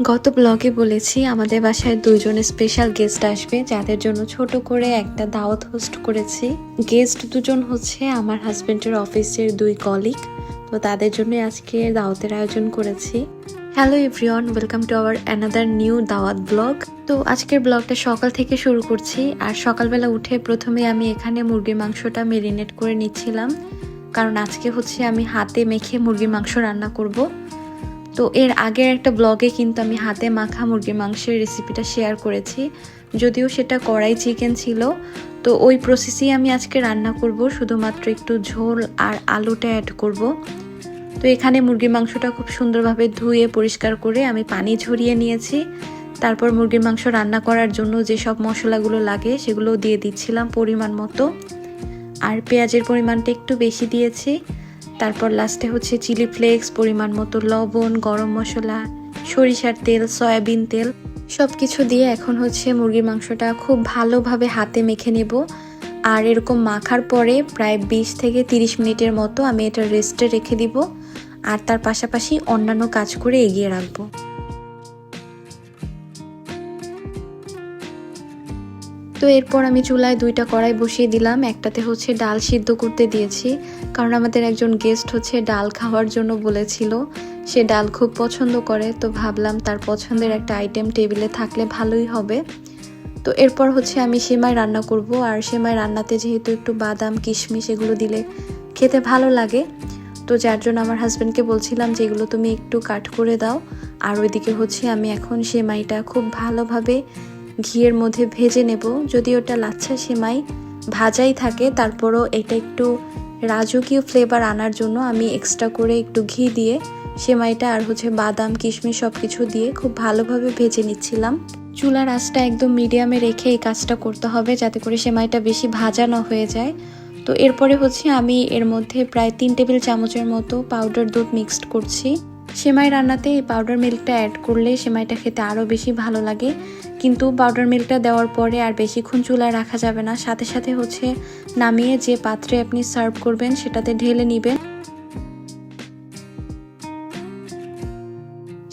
গত ব্লগে বলেছি আমাদের বাসায় দুইজন স্পেশাল গেস্ট আসবে, যাদের জন্য ছোট করে একটা দাওয়াত হোস্ট করেছি। গেস্ট দুজন হচ্ছে আমার হাজবেন্ডের অফিসের দুই কলিগ। তো তাদের জন্য আজকে দাওয়াতের আয়োজন করেছি। Hello everyone, welcome to our another new দাওয়াত ব্লগ। তো আজকের ব্লগটা সকাল থেকে শুরু করছি। আর সকালবেলা উঠে প্রথমে আমি এখানে মুরগির মাংসটা মেরিনেট করে নিচ্ছিলাম, কারণ আজকে হচ্ছে আমি হাতে মেখে মুরগির মাংস রান্না করব। তো এর আগের একটা ব্লগে কিন্তু আমি হাতে মাখা মুরগির মাংসের রেসিপিটা শেয়ার করেছি, যদিও সেটা কড়াই চিকেন ছিল। তো ওই প্রসেসেই আমি আজকে রান্না করব, শুধুমাত্র একটু ঝোল আর আলুটা অ্যাড করব। তো এখানে মুরগির মাংসটা খুব সুন্দরভাবে ধুয়ে পরিষ্কার করে আমি পানি ঝরিয়ে নিয়েছি। তারপর মুরগির মাংস রান্না করার জন্য যেসব মশলাগুলো লাগে সেগুলো দিয়ে দিচ্ছিলাম পরিমাণ মতো। আর পেঁয়াজের পরিমাণটা একটু বেশি দিয়েছি। তারপর লাস্টে হচ্ছে চিলি ফ্লেক্স, পরিমাণ মতো লবণ, গরম মশলা, সরিষার তেল, সয়াবিন তেল সব কিছু দিয়ে এখন হচ্ছে মুরগির মাংসটা খুব ভালোভাবে হাতে মেখে নেব। আর এরকম মাখার পরে প্রায় 20 থেকে 30 মিনিটের মতো আমি এটা রেস্টে রেখে দিব। আর তার পাশাপাশি অন্যান্য কাজ করে এগিয়ে রাখবো। তো এরপর আমি চুলায় দুইটা কড়াই বসিয়ে দিলাম। একটাতে হচ্ছে ডাল সিদ্ধ করতে দিয়েছি, কারণ আমাদের একজন গেস্ট হচ্ছে ডাল খাওয়ার জন্য বলেছিল। সে ডাল খুব পছন্দ করে, তো ভাবলাম তার পছন্দের একটা আইটেম টেবিলে থাকলে ভালোই হবে। তো এরপর হচ্ছে আমি সেমাই রান্না করব। আর সেমাই রান্নাতে যেহেতু একটু বাদাম, কিশমিশ এগুলো দিলে খেতে ভালো লাগে, তো যার জন্য আমার হাজব্যান্ডকে বলছিলাম যে এগুলো তুমি একটু কাট করে দাও। আর ওইদিকে হচ্ছে আমি এখন সেমাইটা খুব ভালোভাবে ঘিয়ের মধ্যে ভেজে নেব। যদি ওটা লাচ্ছা সেমাই ভাজাই থাকে, তারপরও এটা একটু রাজকীয় ফ্লেভার আনার জন্য আমি এক্সট্রা করে একটু ঘি দিয়ে সেমাইটা আর হচ্ছে বাদাম, কিশমিশ সব কিছু দিয়ে খুব ভালোভাবে ভেজে নিচ্ছিলাম। চুলার আঁচটা একদম মিডিয়ামে রেখে এই কাজটা করতে হবে, যাতে করে সেমাইটা বেশি ভাজা না হয়ে যায়। তো এরপরে হচ্ছে আমি এর মধ্যে প্রায় 3 টেবিল চামচের মতো পাউডার দুধ মিক্সড করছি। সেমাই রান্নাতে এই পাউডার মিল্কটা অ্যাড করলে সেমাইটা খেতে আরও বেশি ভালো লাগে। কিন্তু পাউডার মিল্কটা দেওয়ার পরে আর বেশিক্ষণ চুলায় রাখা যাবে না, সাথে সাথে হচ্ছে নামিয়ে যে পাত্রে আপনি সার্ভ করবেন সেটাতে ঢেলে নেবেন।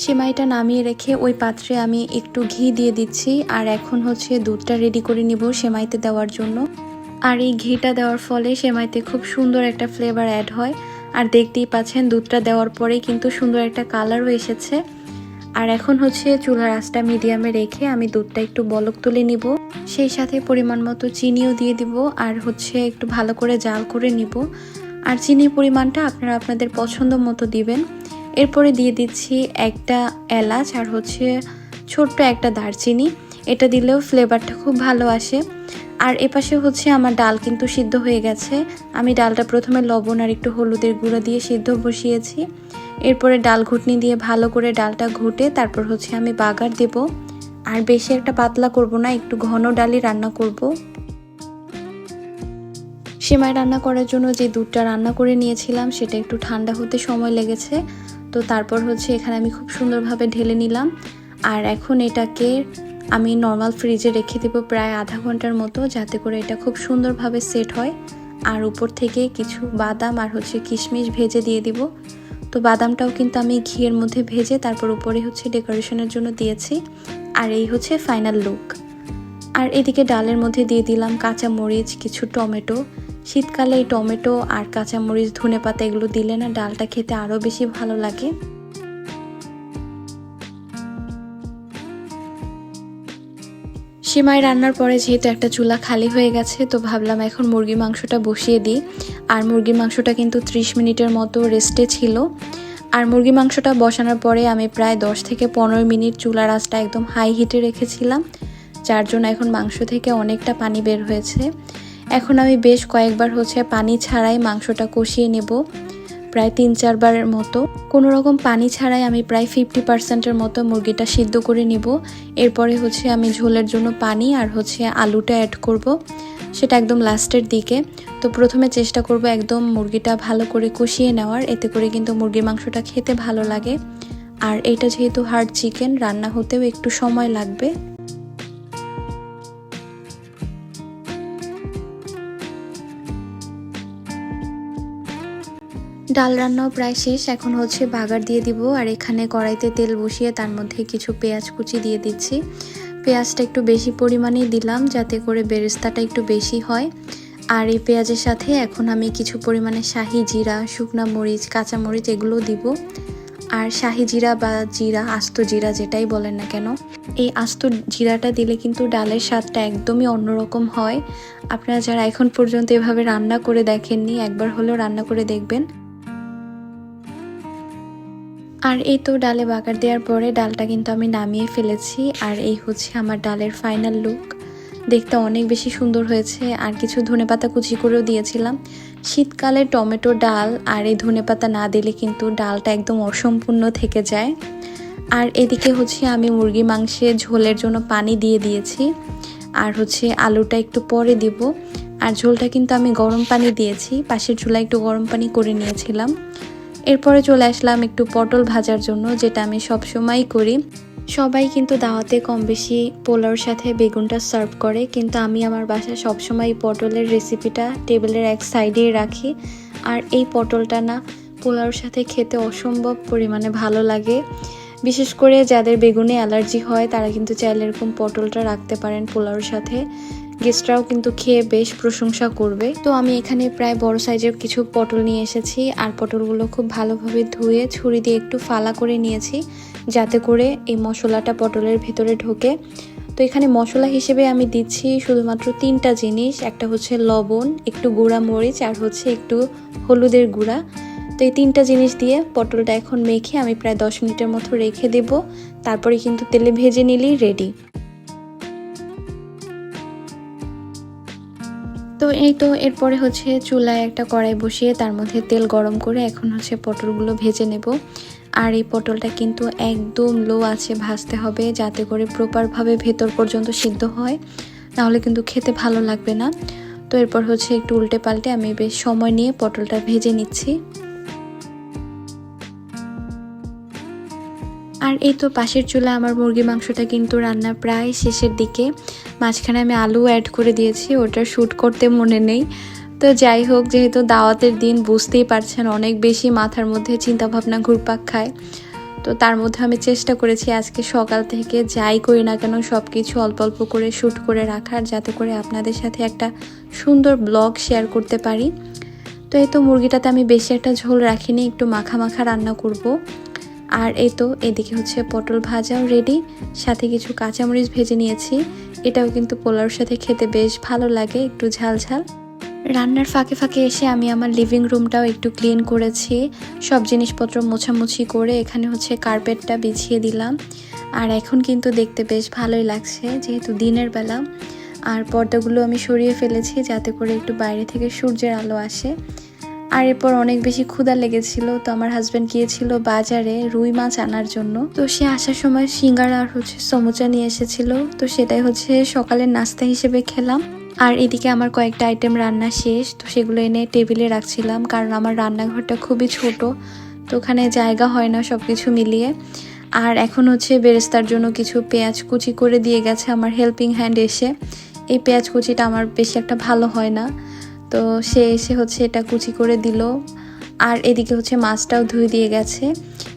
সেমাইটা নামিয়ে রেখে ওই পাত্রে আমি একটু ঘি দিয়ে দিচ্ছি। আর এখন হচ্ছে দুধটা রেডি করে নিব সেমাইতে দেওয়ার জন্য। আর এই ঘিটা দেওয়ার ফলে সেমাইতে খুব সুন্দর একটা ফ্লেভার অ্যাড হয়। আর দেখতেই পাচ্ছেন দুধটা দেওয়ার পরেই কিন্তু সুন্দর একটা কালারও এসেছে। আর এখন হচ্ছে চুলার আঁচটা মিডিয়ামে রেখে আমি দুধটা একটু বলক তুলে নিব, সেই সাথে পরিমাণ মতো চিনিও দিয়ে দিব। আর হচ্ছে একটু ভালো করে জাল করে নিব। আর চিনির পরিমাণটা আপনারা আপনাদের পছন্দ মতো দিবেন। এরপরে দিয়ে দিচ্ছি একটা এলাচ আর হচ্ছে ছোট্ট একটা দারচিনি। এটা দিলেও ফ্লেভারটা খুব ভালো আসে। আর এপাশে হচ্ছে আমার ডাল কিন্তু সিদ্ধ হয়ে গেছে। আমি ডালটা প্রথমে লবণ আর একটু হলুদের গুঁড়া দিয়ে সিদ্ধ বসিয়েছি। এরপরে ডাল ঘুটনি দিয়ে ভালো করে ডালটা ঘুটে তারপর হচ্ছে আমি বাগার দেব। আর বেশি একটা পাতলা করব না, একটু ঘন ডালই রান্না করব। সেমাই রান্না করার জন্য যে দুধটা রান্না করে নিয়েছিলাম সেটা একটু ঠান্ডা হতে সময় লেগেছে। তো তারপর হচ্ছে এখানে আমি খুব সুন্দরভাবে ঢেলে নিলাম। আর এখন এটাকে আমি নর্মাল ফ্রিজে রেখে দেবো প্রায় আধা ঘন্টার মতো, যাতে করে এটা খুব সুন্দরভাবে সেট হয়। আর উপর থেকে কিছু বাদাম আর হচ্ছে কিশমিশ ভেজে দিয়ে দিব। তো বাদামটাও কিন্তু আমি ঘিয়ের মধ্যে ভেজে তারপর উপরে হচ্ছে ডেকোরেশনের জন্য দিয়েছি। আর এই হচ্ছে ফাইনাল লুক। আর এদিকে ডালের মধ্যে দিয়ে দিলাম কাঁচা মরিচ, কিছু টমেটো। শীতকালে এই টমেটো আর কাঁচা মরিচ, ধনেপাতা এগুলো দিলে না ডালটা খেতে আরও বেশি ভালো লাগে। সেমাই রান্নার পরে যেহেতু একটা চুলা খালি হয়ে গেছে, তো ভাবলাম এখন মুরগির মাংসটা বসিয়ে দিই। আর মুরগির মাংসটা কিন্তু 30 মিনিটের মতো রেস্টে ছিল। আর মুরগির মাংসটা বসানোর পরে আমি প্রায় 10 থেকে 15 মিনিট চুলার আঁচটা একদম হাই হিটে রেখেছিলাম, যার জন্য এখন মাংস থেকে অনেকটা পানি বের হয়েছে। এখন আমি বেশ কয়েকবার হচ্ছে পানি ছাড়াই মাংসটা কষিয়ে নেব, প্রায় 3-4 বারের মতো। কোনো রকম পানি ছাড়াই আমি প্রায় 50%-এর মতো মুরগিটা সিদ্ধ করে নিব। এরপরে হচ্ছে আমি ঝোলের জন্য পানি আর হচ্ছে আলুটা অ্যাড করব, সেটা একদম লাস্টের দিকে। তো প্রথমে চেষ্টা করব একদম মুরগিটা ভালো করে কষিয়ে নেওয়ার, এতে করে কিন্তু মুরগির মাংসটা খেতে ভালো লাগে। আর এটা যেহেতু হার্ড চিকেন, রান্না হতেও একটু সময় লাগবে। ডাল রান্নাও প্রায় শেষ, এখন হচ্ছে বাগার দিয়ে দিব। আর এখানে কড়াইতে তেল বসিয়ে তার মধ্যে কিছু পেঁয়াজ কুচি দিয়ে দিচ্ছি। পেঁয়াজটা একটু বেশি পরিমাণেই দিলাম যাতে করে বেরেস্তাটা একটু বেশি হয়। আর এই পেঁয়াজের সাথে এখন আমি কিছু পরিমাণে শাহি জিরা, শুকনা মরিচ, কাঁচা মরিচ এগুলো দিব। আর শাহি জিরা বা জিরা, আস্ত জিরা যেটাই বলেন না কেন, এই আস্ত জিরাটা দিলে কিন্তু ডালের স্বাদটা একদমই অন্যরকম হয়। আপনারা যারা এখন পর্যন্ত এভাবে রান্না করে দেখেননি, একবার হলেও রান্না করে দেখবেন। আর এই তো ডালে বাগার দেওয়ার পরে ডালটা কিন্তু আমি নামিয়ে ফেলেছি। আর এই হচ্ছে আমার ডালের ফাইনাল লুক। দেখতে অনেক বেশি সুন্দর হয়েছে। আর কিছু ধনেপাতা কুচি করেও দিয়েছিলাম। শীতকালে টমেটো ডাল আর এই ধনেপাতা না দিলে কিন্তু ডালটা একদম অসম্পূর্ণ থেকে যায়। আর এদিকে হচ্ছে আমি মুরগি মাংসের ঝোলের জন্য পানি দিয়ে দিয়েছি। আর হচ্ছে আলুটা একটু পরে দিব। আর ঝোলটা কিন্তু আমি গরম পানি দিয়েছি, পাশের চুলায় একটু গরম পানি করে নিয়েছিলাম। এরপরে চলে আসলাম একটু পটল ভাজার জন্য, যেটা আমি সবসময়ই করি। সবাই কিন্তু দাওয়াতে কম বেশি পোলাওর সাথে বেগুনটা সার্ভ করে, কিন্তু আমি আমার বাসায় সবসময় পটলের রেসিপিটা টেবিলের এক সাইডেই রাখি। আর এই পটলটা না পোলাওর সাথে খেতে অসম্ভব পরিমাণে ভালো লাগে। বিশেষ করে যাদের বেগুনে অ্যালার্জি হয় তারা কিন্তু চাইলে এরকম পটলটা রাখতে পারেন পোলাওর সাথে। গেস্টরাও কিন্তু খেয়ে বেশ প্রশংসা করবে। তো আমি এখানে প্রায় বড় সাইজের কিছু পটল নিয়ে এসেছি। আর পটলগুলো খুব ভালোভাবে ধুয়ে ছুরি দিয়ে একটু ফালা করে নিয়েছি, যাতে করে এই মশলাটা পটলের ভেতরে ঢোকে। তো এখানে মশলা হিসেবে আমি দিচ্ছি শুধুমাত্র 3টা জিনিস। একটা হচ্ছে লবণ, একটু গুঁড়া মরিচ, আর হচ্ছে একটু হলুদের গুঁড়া। তো এই 3টা জিনিস দিয়ে পটলটা এখন মেখে আমি প্রায় 10 মিনিটের মতো রেখে দেব। তারপরে কিন্তু তেলে ভেজে নিলেই রেডি। তো এই তো এরপরে হচ্ছে চুলায় একটা কড়াই বসিয়ে তার মধ্যে তেল গরম করে এখন হচ্ছে পটলগুলো ভেজে নেব। আর এই পটলটা কিন্তু একদম লো আঁচে ভাজতে হবে, যাতে করে প্রপারভাবে ভেতর পর্যন্ত সিদ্ধ হয়, নাহলে কিন্তু খেতে ভালো লাগবে না। তো এরপর হচ্ছে একটু উল্টে পাল্টে আমি বেশ সময় নিয়ে পটলটা ভেজে নিচ্ছি। আর এই তো পাশের চুলা আমার মুরগি মাংসটা কিন্তু রান্না প্রায় শেষের দিকে। মাঝখানে আমি আলু অ্যাড করে দিয়েছি, ওটা শ্যুট করতে মনে নেই। তো যাই হোক, যেহেতু দাওয়াতের দিন বুঝতেই পারছেন অনেক বেশি মাথার মধ্যে চিন্তাভাবনা ঘুরপাক খায়। তো তার মধ্যে আমি চেষ্টা করেছি আজকে সকাল থেকে যাই করি না কেন সব কিছু অল্প অল্প করে শ্যুট করে রাখার, যাতে করে আপনাদের সাথে একটা সুন্দর ব্লগ শেয়ার করতে পারি। তো এই তো মুরগিটাতে আমি বেশি একটা ঝোল রাখিনি, একটু মাখা মাখা রান্না করব। আর এই তো এদিকে হচ্ছে পটল ভাজাও রেডি, সাথে কিছু কাঁচামরিচ ভেজে নিয়েছি। এটাও কিন্তু পোলাওর সাথে খেতে বেশ ভালো লাগে, একটু ঝাল ঝাল। রান্নার ফাঁকে ফাঁকে এসে আমি আমার লিভিং রুমটাও একটু ক্লিন করেছি, সব জিনিসপত্র মোছামুছি করে এখানে হচ্ছে কার্পেটটা বিছিয়ে দিলাম। আর এখন কিন্তু দেখতে বেশ ভালোই লাগছে, যেহেতু দিনের বেলা। আর পর্দাগুলো আমি সরিয়ে ফেলেছি যাতে করে একটু বাইরে থেকে সূর্যের আলো আসে। আর এরপর অনেক বেশি ক্ষুধা লেগেছিল, তো আমার হাজব্যান্ড গিয়েছিল বাজারে রুই মাছ আনার জন্য। তো সে আসার সময় সিঙ্গারা আর হচ্ছে সমুচা নিয়ে এসেছিল, তো সেটাই হচ্ছে সকালের নাস্তা হিসেবে খেলাম। আর এদিকে আমার কয়েকটা আইটেম রান্না শেষ, তো সেগুলো এনে টেবিলে রাখছিলাম, কারণ আমার রান্নাঘরটা খুবই ছোট, তো ওখানে জায়গা হয় না সব কিছু মিলিয়ে। আর এখন হচ্ছে বেরেস্তার জন্য কিছু পেঁয়াজ কুচি করে দিয়ে গেছে আমার হেল্পিং হ্যান্ড এসে। এই পেঁয়াজ কুচিটা আমার বেশি একটা ভালো হয় না, তো সে এসে হচ্ছে এটা কুচি করে দিল। আর এদিকে হচ্ছে মাছটাও ধুয়ে দিয়ে গেছে।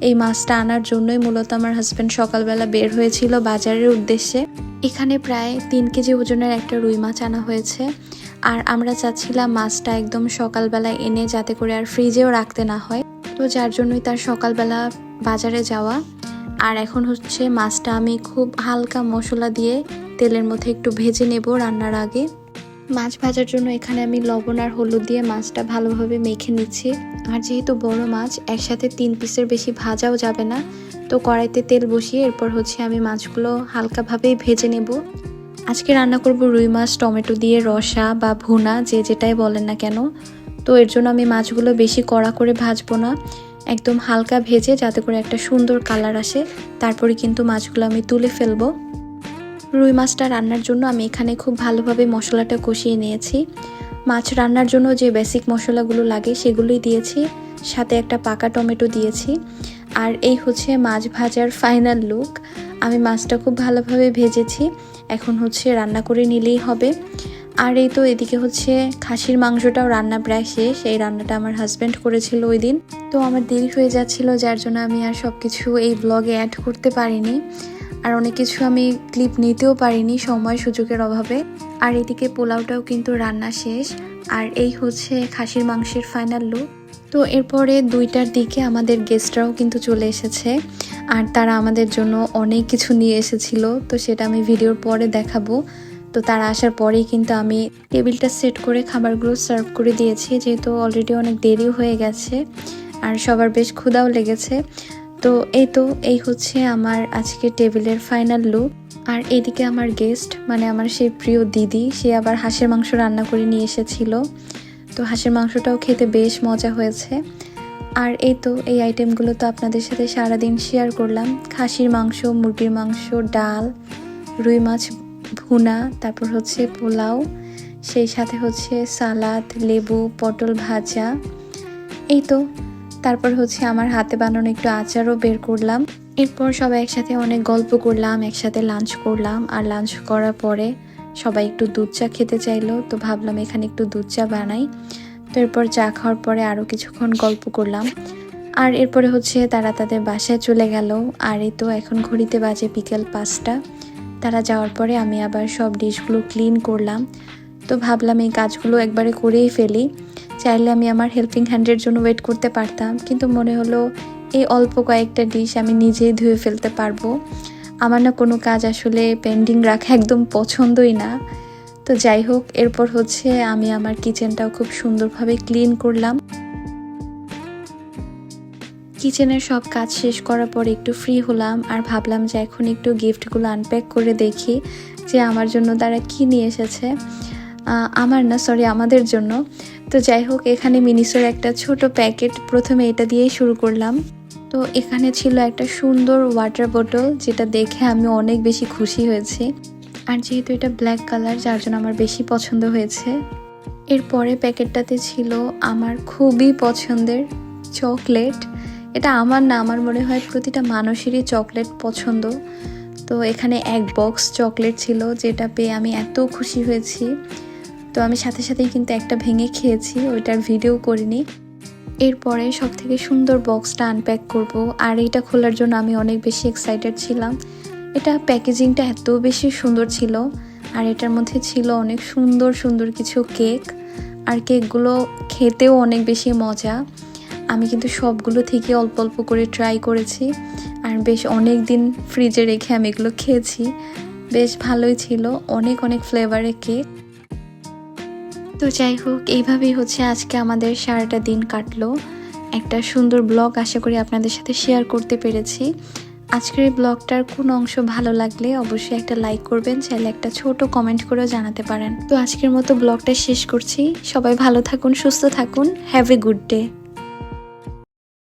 এই মাছটা আনার জন্যই মূলত আমার হাজব্যান্ড সকালবেলা বের হয়েছিল বাজারের উদ্দেশ্যে। এখানে প্রায় 3 কেজি ওজনের একটা রুই মাছ আনা হয়েছে। আর আমরা চাচ্ছিলাম মাছটা একদম সকালবেলা এনে, যাতে করে আর ফ্রিজেও রাখতে না হয়, তো যার জন্যই তার সকালবেলা বাজারে যাওয়া। আর এখন হচ্ছে মাছটা আমি খুব হালকা মশলা দিয়ে তেলের মধ্যে একটু ভেজে নেব রান্নার আগে। মাছ ভাজার জন্য এখানে আমি লবণ আর হলুদ দিয়ে মাছটা ভালোভাবে মেখে নিচ্ছি। আর যেহেতু বড় মাছ, একসাথে 3 পিসের বেশি ভাজাও যাবে না, তো কড়াইতে তেল বসিয়ে এরপর হচ্ছে আমি মাছগুলো হালকাভাবেই ভেজে নেব। আজকে রান্না করব রুই মাছ টমেটো দিয়ে রসা বা ভুনা, যে যেটাই বলেন না কেন। তো এর জন্য আমি মাছগুলো বেশি কড়া করে ভাজবো না, একদম হালকা ভেজে যাতে করে একটা সুন্দর কালার আসে, তারপরে কিন্তু মাছগুলো আমি তুলে ফেলবো। রুই মাছটা রান্নার জন্য আমি এখানে খুব ভালোভাবে মশলাটা কষিয়ে নিয়েছি। মাছ রান্নার জন্য যে বেসিক মশলাগুলো লাগে সেগুলোই দিয়েছি, সাথে একটা পাকা টমেটো দিয়েছি। আর এই হচ্ছে মাছ ভাজার ফাইনাল লুক। আমি মাছটা খুব ভালোভাবে ভেজেছি, এখন হচ্ছে রান্না করে নিলেই হবে। আর এই তো এদিকে হচ্ছে খাসির মাংসটাও রান্না প্রায় শেষ। এই রান্নাটা আমার হাজব্যান্ড করেছিল ওই দিন। তো আমার দেরি হয়ে যাচ্ছিল, যার জন্য আমি আর সব কিছু এই ব্লগে অ্যাড করতে পারিনি, আর অনেক কিছু আমি ক্লিপ নিতেও পারিনি সময় সুযোগের অভাবে। আর এদিকে পোলাওটাও কিন্তু রান্না শেষ, আর এই হচ্ছে খাসির মাংসের ফাইনাল লুক। তো এরপরে 2টার দিকে আমাদের গেস্টরাও কিন্তু চলে এসেছে, আর তারা আমাদের জন্য অনেক কিছু নিয়ে এসেছিল, তো সেটা আমি ভিডিওর পরে দেখাবো। তো তারা আসার পরেই কিন্তু আমি টেবিলটা সেট করে খাবারগুলো সার্ভ করে দিয়েছি, যেহেতু অলরেডি অনেক দেরি হয়ে গেছে আর সবার বেশ ক্ষুধাও লেগেছে। তো এই হচ্ছে আমার আজকে টেবিলের ফাইনাল লুক। আর এদিকে আমার গেস্ট মানে আমার সেই প্রিয় দিদি, সে আবার হাঁসের মাংস রান্না করে নিয়ে এসেছিল। তো হাঁসের মাংসটাও খেতে বেশ মজা হয়েছে। আর এই আইটেমগুলো তো আপনাদের সাথে সারাদিন শেয়ার করলাম। খাসির মাংস, মুরগির মাংস, ডাল, রুই মাছ ভুনা, তারপর হচ্ছে পোলাও, সেই সাথে হচ্ছে সালাদ, লেবু, পটল ভাজা। তারপর হচ্ছে আমার হাতে বানানো একটু আচারও বের করলাম। এরপর সবাই একসাথে অনেক গল্প করলাম, একসাথে লাঞ্চ করলাম। আর লাঞ্চ করার পরে সবাই একটু দুধ চা খেতে চাইলো, তো ভাবলাম এখানে একটু দুধ চা বানাই। তো এরপর চা খাওয়ার পরে আরও কিছুক্ষণ গল্প করলাম। আর এরপরে হচ্ছে তারা তাদের বাসায় চলে গেল। আর এখন ঘড়িতে বাজে বিকেল 5টা। তারা যাওয়ার পরে আমি আবার সব ডিশগুলো ক্লিন করলাম। তো ভাবলাম এই কাজগুলো একবারে করেই ফেলি। চাইলে আমি আমার হেল্পিং হ্যান্ডের জন্য ওয়েট করতে পারতাম, কিন্তু মনে হলো এই অল্প কয়েকটা ডিশ আমি নিজেই ধুয়ে ফেলতে পারবো। আমার না কোনো কাজ আসলে পেন্ডিং রাখা একদম পছন্দই না। তো যাই হোক, এরপর হচ্ছে আমি আমার কিচেনটাও খুব সুন্দরভাবে ক্লিন করলাম। কিচেনের সব কাজ শেষ করার পর একটু ফ্রি হলাম, আর ভাবলাম যে এখন একটু গিফটগুলো আনপ্যাক করে দেখি যে আমার জন্য তারা কি নিয়ে এসেছে। আমাদের জন্য। তো যাই হোক, এখানে মিনিসোর একটা ছোট প্যাকেট, প্রথমে এটা দিয়েই শুরু করলাম। তো এখানে ছিল একটা সুন্দর ওয়াটার বোতল, যেটা দেখে আমি অনেক বেশি খুশি হয়েছি। আর যেহেতু এটা ব্ল্যাক কালার, যার জন্য আমার বেশি পছন্দ হয়েছে। এরপরে প্যাকেটটাতে ছিল আমার খুবই পছন্দের চকলেট। এটা আমার না, আমার মনে হয় প্রতিটা মানুষেরই চকলেট পছন্দ। তো এখানে এক বক্স চকলেট ছিল, যেটা পেয়ে আমি এত খুশি হয়েছি। তো আমি সাথে সাথেই কিন্তু একটা ভেঙে খেয়েছি, ওইটার ভিডিও করিনি। এরপরে সব থেকে সুন্দর বক্সটা আনপ্যাক করব, আর এটা খোলার জন্য আমি অনেক বেশি এক্সাইটেড ছিলাম। এটা প্যাকেজিংটা এত বেশি সুন্দর ছিল, আর এটার মধ্যে ছিল অনেক সুন্দর সুন্দর কিছু কেক, আর কেকগুলো খেতেও অনেক বেশি মজা। আমি কিন্তু সবগুলো থেকে অল্প অল্প করে ট্রাই করেছি, আর বেশ অনেক দিন ফ্রিজে রেখে আমি এগুলো খেয়েছি। বেশ ভালোই ছিল, অনেক অনেক ফ্লেভারের কেক। তো যাই হোক, এইভাবেই হচ্ছে আজকে আমাদের সারাটা দিন কাটলো। একটা সুন্দর ব্লগ আশা করি আপনাদের সাথে শেয়ার করতে পেরেছি। আজকের এই ব্লগটার কোন অংশ ভালো লাগলে অবশ্যই একটা লাইক করবেন, চাইলে একটা ছোট কমেন্ট করেও জানাতে পারেন। তো আজকের মতো ব্লগটা শেষ করছি। সবাই ভালো থাকুন, সুস্থ থাকুন। Have a good day.